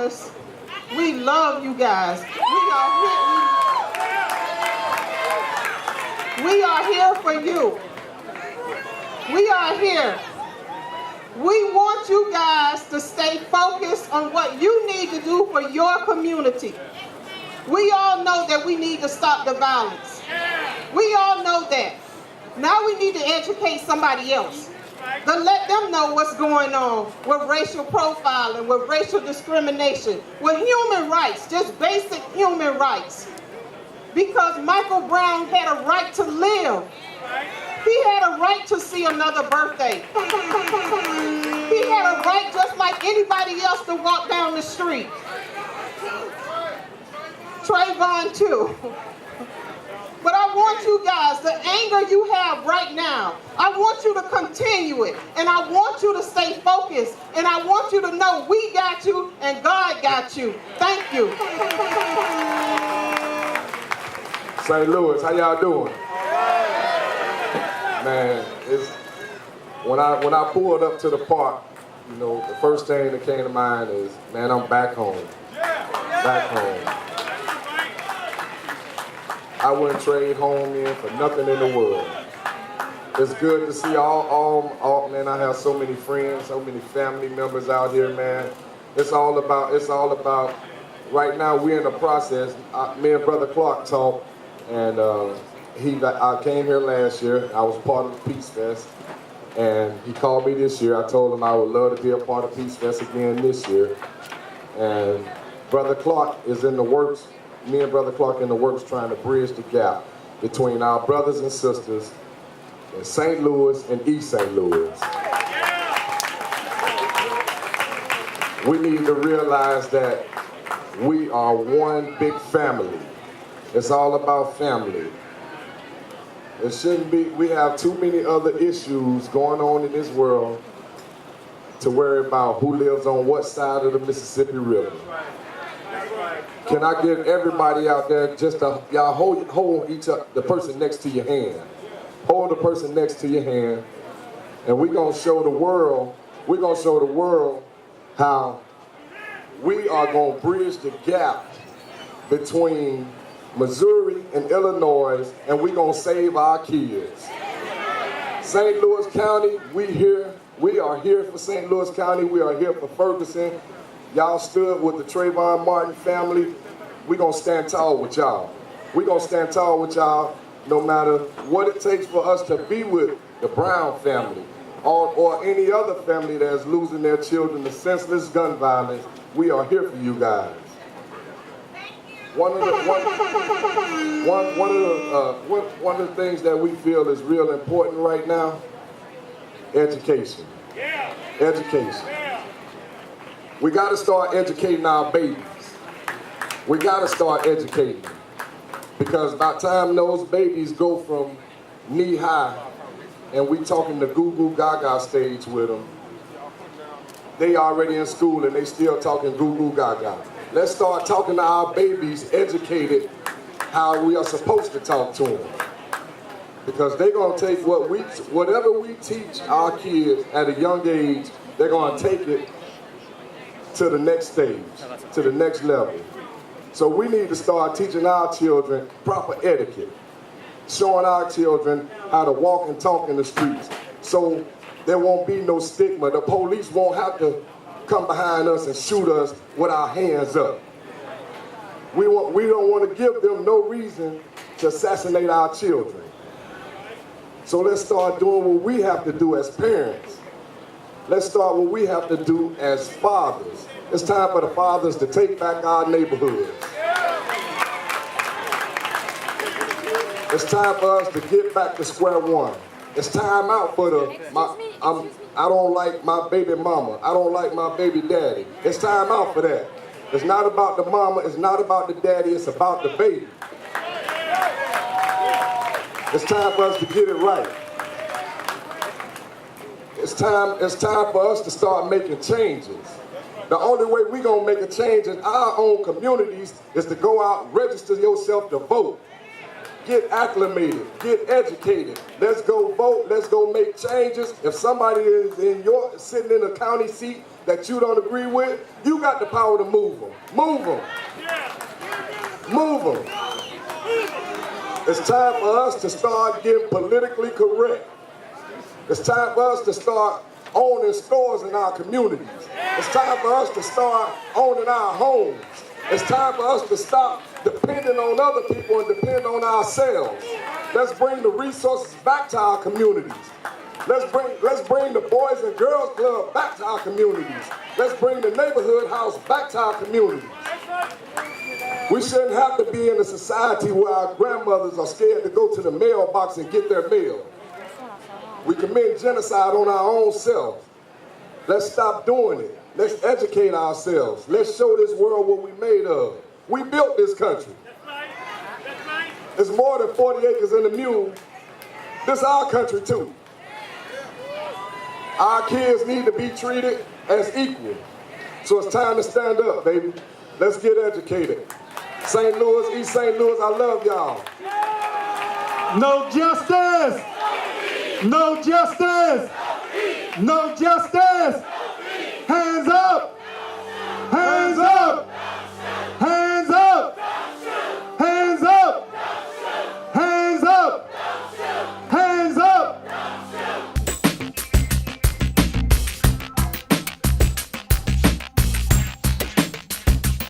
Daughters, we love you guys. We are here for you. We are here. We want you guys to stay focused on what you need to do for your community. We all know that we need to stop the violence. We all know that. Now we need to educate somebody else to let them know what's going on with racial profiling, with racial discrimination, with human rights, just basic human rights. Because Michael Brown had a right to live. He had a right to see another birthday. He had a right just like anybody else to walk down the street. Trayvon too. But I want you guys, the anger you have right now, I want you to continue it. And I want you to stay focused. And I want you to know we got you and God got you. Thank you. St. Louis, how y'all doing? Man, when I pulled up to the park, you know, the first thing that came to mind is, man, I'm back home. Back home. I wouldn't trade home in for nothing in the world. It's good to see all man, I have so many friends, so many family members out here, man. It's all about, right now we're in the process. Me and Brother Clark talked, and I came here last year. I was part of the Peace Fest, and he called me this year. I told him I would love to be a part of Peace Fest again this year. And Brother Clark is in the works. Me and Brother Clark in the works trying to bridge the gap between our brothers and sisters in St. Louis and East St. Louis. We need to realize that we are one big family. It's all about family. It shouldn't be, we have too many other issues going on in this world to worry about who lives on what side of the Mississippi River. Can I get everybody out there just to, y'all hold each other, the person next to your hand. Hold the person next to your hand, and we're gonna show the world, how we are gonna bridge the gap between Missouri and Illinois, and we're gonna save our kids. St. Louis County, we are here for St. Louis County, we are here for Ferguson. Y'all stood with the Trayvon Martin family. We're going to stand tall with y'all. We're going to stand tall with y'all no matter what it takes for us to be with the Brown family or any other family that's losing their children to senseless gun violence. We are here for you guys. One of the things that we feel is real important right now, education. Education. We got to start educating our babies. We got to start educating them. Because by the time those babies go from knee high and we talking the goo goo gaga stage with them, they already in school and they still talking goo goo gaga. Let's start talking to our babies educated how we are supposed to talk to them. Because they're going to take whatever we teach our kids at a young age, they're going to take it to the next stage, to the next level. So we need to start teaching our children proper etiquette, showing our children how to walk and talk in the streets, so there won't be no stigma. The police won't have to come behind us and shoot us with our hands up. We don't want to give them no reason to assassinate our children. So let's start doing what we have to do as parents. Let's start what we have to do as fathers. It's time for the fathers to take back our neighborhoods. It's time for us to get back to square one. It's time out for I don't like my baby mama. I don't like my baby daddy. It's time out for that. It's not about the mama, it's not about the daddy, it's about the baby. It's time for us to get it right. It's time for us to start making changes. The only way we're going to make a change in our own communities is to go out, register yourself to vote. Get acclimated, get educated. Let's go vote, let's go make changes. If somebody is sitting in a county seat that you don't agree with, you got the power to move them. Move them. Move them. It's time for us to start getting politically correct. It's time for us to start owning stores in our communities. It's time for us to start owning our homes. It's time for us to stop depending on other people and depend on ourselves. Let's bring the resources back to our communities. Let's bring the Boys and Girls Club back to our communities. Let's bring the neighborhood house back to our communities. We shouldn't have to be in a society where our grandmothers are scared to go to the mailbox and get their mail. We commit genocide on our own self. Let's stop doing it. Let's educate ourselves. Let's show this world what we're made of. We built this country. It's more than 40 acres and a mule. This is our country too. Our kids need to be treated as equal. So it's time to stand up, baby. Let's get educated. St. Louis, East St. Louis, I love y'all. No justice! No justice! No justice!